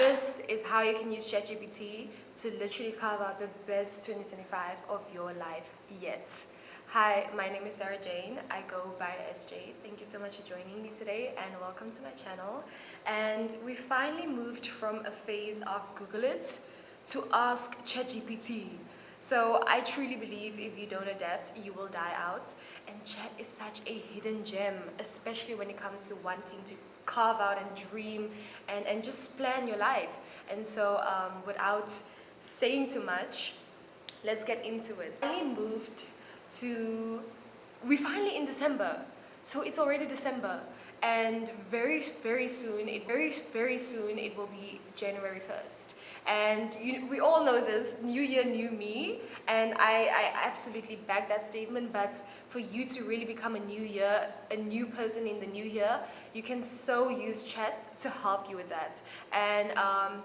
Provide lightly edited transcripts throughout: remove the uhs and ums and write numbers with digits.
This is how you can use ChatGPT to literally carve out the best 2025 of your life yet. Hi, my name is Sarah Jane. I go by SJ. Thank you so much for joining me today and welcome to my channel. And we finally moved from a phase of Google it to ask ChatGPT. So I truly believe if you don't adapt, you will die out. And chat is such a hidden gem, especially when it comes to wanting to carve out and dream and just plan your life. And so without saying too much, let's get into it. We finally in December. So it's already December. And very soon it will be January 1st. And we all know this, new year, new me, and I absolutely back that statement. But for you to really become a new person in the new year, you can so use chat to help you with that. And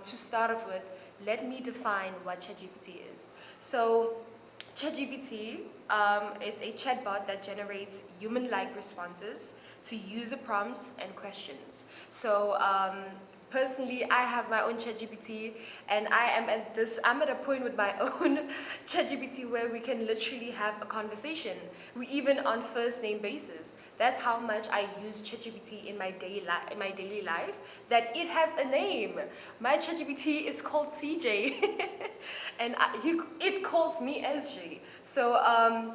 to start off with, let me define what ChatGPT is. So ChatGPT is a chatbot that generates human-like responses to user prompts and questions. So personally, I have my own ChatGPT, and I'm at a point with my own ChatGPT where we can literally have a conversation. We even on first name basis. That's how much I use ChatGPT in my daily life. That it has a name. My ChatGPT is called CJ, and it calls me SJ. So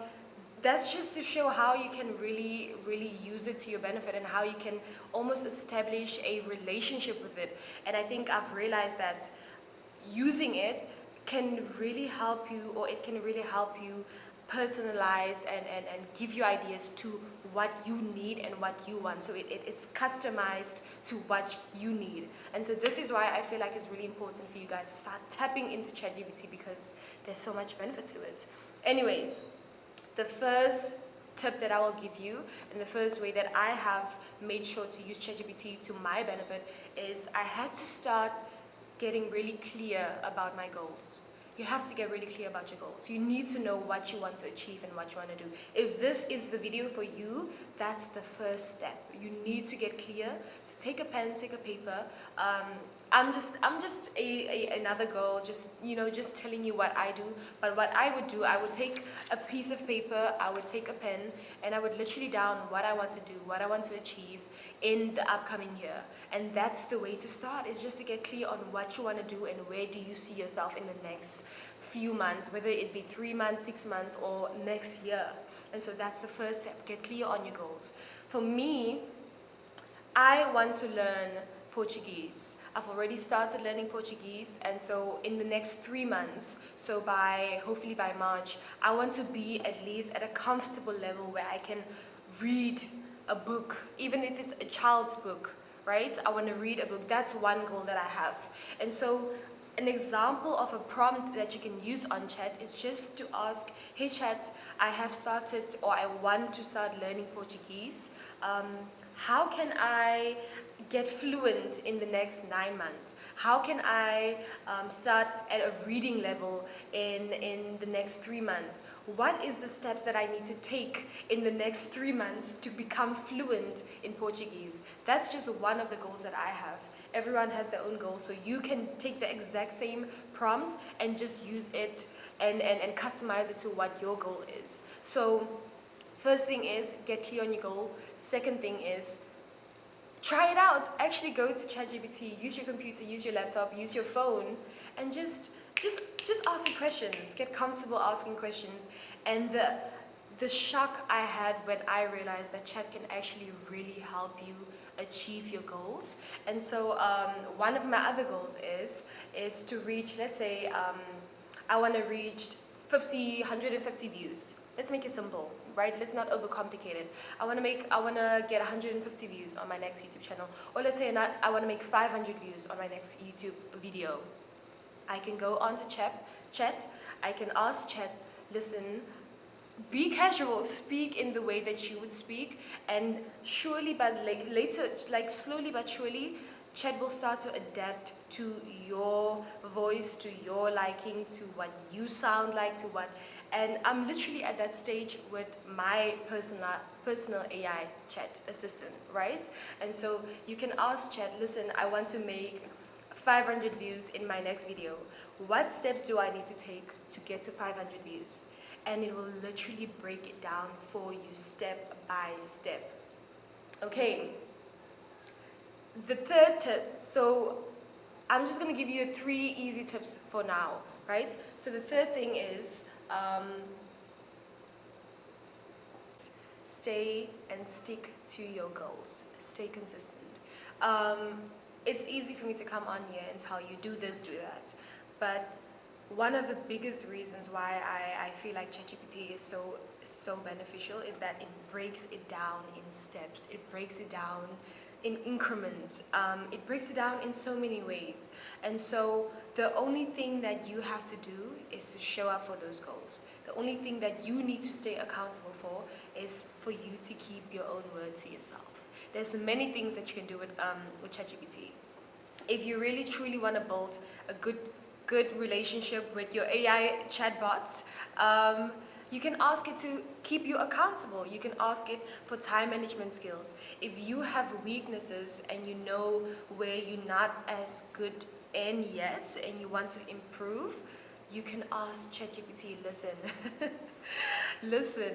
that's just to show how you can really use it to your benefit and how you can almost establish a relationship with it. And I think I've realized that using it can really help you, or it can really help you personalize and give you ideas to what you need and what you want. So it's customized to what you need. And so this is why I feel like it's really important for you guys to start tapping into ChatGPT, because there's so much benefit to it. Anyways, the first tip that I will give you, and the first way that I have made sure to use ChatGPT to my benefit, is I had to start getting really clear about my goals. You have to get really clear about your goals. You need to know what you want to achieve and what you want to do. If this is the video for you, that's the first step. You need to get clear. So take a pen, take a paper. I'm just another girl, just telling you what I do. But what I would do, I would take a piece of paper, I would take a pen, and I would literally down what I want to do, what I want to achieve in the upcoming year. And that's the way to start, is just to get clear on what you want to do and where do you see yourself in the next few months, whether it be 3 months, 6 months, or next year. And so that's the first step, get clear on your goals. For me, I want to learn Portuguese. I've already started learning Portuguese, and so in the next 3 months, so hopefully by March, I want to be at least at a comfortable level where I can read a book, even if it's a child's book, right? I want to read a book. That's one goal that I have. And so an example of a prompt that you can use on chat is just to ask, hey chat, I have started, or I want to start learning Portuguese. How can I get fluent in the next 9 months? How can I start at a reading level in the next 3 months? What is the steps that I need to take in the next 3 months to become fluent in Portuguese? That's just one of the goals that I have. Everyone has their own goals, so you can take the exact same prompt and just use it and customize it to what your goal is. So first thing is get clear on your goal. Second thing is try it out. Actually go to ChatGPT, use your computer, use your laptop, use your phone, and just ask questions. Get comfortable asking questions. And the shock I had when I realized that chat can actually really help you achieve your goals. And so one of my other goals is to reach, let's say I want to reach 150 views. Let's make it simple, right? Let's not overcomplicate it. I want to get 150 views on my next YouTube channel. Or let's say I want to make 500 views on my next YouTube video. I can go on to chat. I can ask chat, listen, be casual, speak in the way that you would speak, and slowly but surely, chat will start to adapt to your voice, to your liking, to what you sound like, and I'm literally at that stage with my personal AI chat assistant, right? And so you can ask chat, listen, I want to make 500 views in my next video. What steps do I need to take to get to 500 views? And it will literally break it down for you step by step. Okay, the third tip, so I'm just going to give you 3 easy tips for now, right? So the third thing is stay and stick to your goals. Stay consistent. It's easy for me to come on here and tell you do this, do that, but one of the biggest reasons why I feel like ChatGPT is so beneficial is that it breaks it down in steps. It breaks it down in increments. It breaks it down in so many ways. And so the only thing that you have to do is to show up for those goals. The only thing that you need to stay accountable for is for you to keep your own word to yourself. There's many things that you can do with ChatGPT. If you really truly want to build a good relationship with your AI chatbots, you can ask it to keep you accountable. You can ask it for time management skills. If you have weaknesses and you know where you're not as good in yet and you want to improve, you can ask ChatGPT, listen, listen,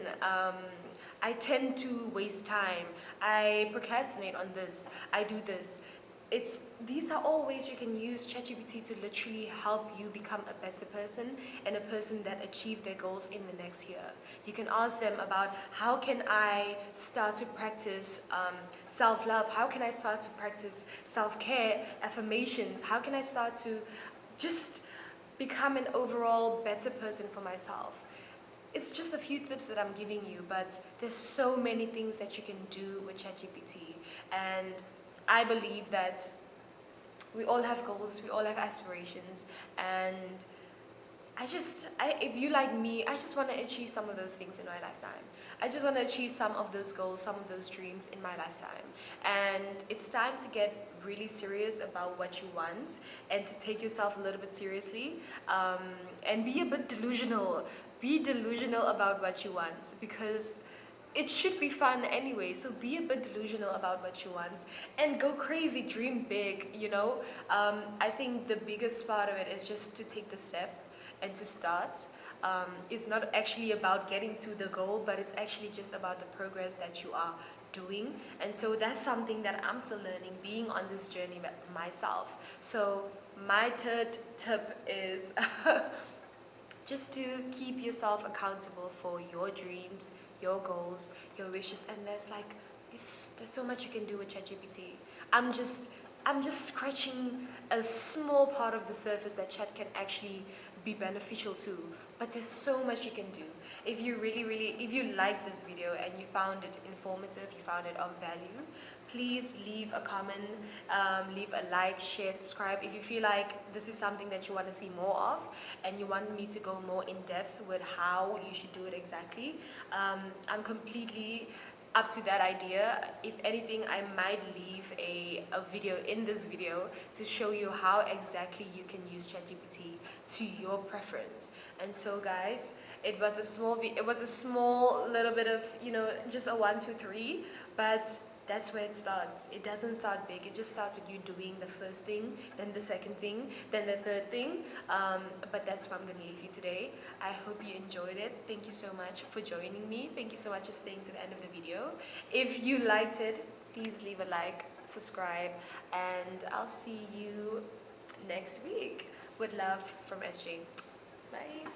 I tend to waste time. I procrastinate on this. I do this. These are all ways you can use ChatGPT to literally help you become a better person and a person that achieve their goals in the next year. You can ask them about how can I start to practice self-love? How can I start to practice self-care, affirmations? How can I start to just become an overall better person for myself? It's just a few tips that I'm giving you, but there's so many things that you can do with ChatGPT. And I believe that we all have goals, we all have aspirations, and if you like me, I just want to achieve some of those things in my lifetime. I just want to achieve some of those goals, some of those dreams in my lifetime. And it's time to get really serious about what you want and to take yourself a little bit seriously, and be a bit delusional. Be delusional about what you want, because it should be fun anyway. So be a bit delusional about what you want and go crazy, dream big, you know. I think the biggest part of it is just to take the step and to start. It's not actually about getting to the goal, but it's actually just about the progress that you are doing. And so that's something that I'm still learning, being on this journey myself. So my third tip is just to keep yourself accountable for your dreams, your goals, your wishes. And there's so much you can do with ChatGPT. I'm just scratching a small part of the surface that Chat can actually be beneficial to, but there's so much you can do. If you if you like this video and you found it informative, you found it of value, please leave a comment, leave a like, share, subscribe. If you feel like this is something that you want to see more of and you want me to go more in depth with how you should do it exactly, I'm completely up to that idea. If anything, I might leave a video in this video to show you how exactly you can use ChatGPT to your preference. And so guys, it was a small little bit of, you know, just a 1, 2, 3, but that's where it starts. It doesn't start big. It just starts with you doing the first thing, then the second thing, then the third thing. But that's where I'm going to leave you today. I hope you enjoyed it. Thank you so much for joining me. Thank you so much for staying to the end of the video. If you liked it, please leave a like, subscribe, and I'll see you next week. With love from SJ. Bye.